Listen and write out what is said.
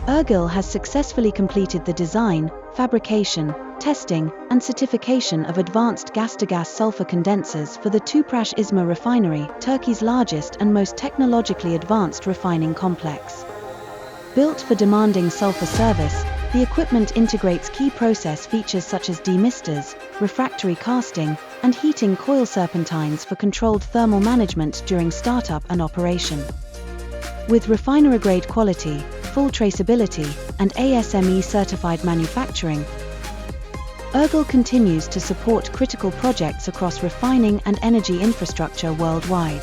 ERGIL has successfully completed the design, fabrication, testing, and certification of advanced gas-to-gas sulfur condensers for the TÜPRAŞ İzmir Refinery, Turkey's largest and most technologically advanced refining complex. Built for demanding sulfur service, the equipment integrates key process features such as demisters, refractory casting, and heating coil serpentines for controlled thermal management during startup and operation. With refinery-grade quality, full traceability, and ASME-certified manufacturing, ERGIL continues to support critical projects across refining and energy infrastructure worldwide.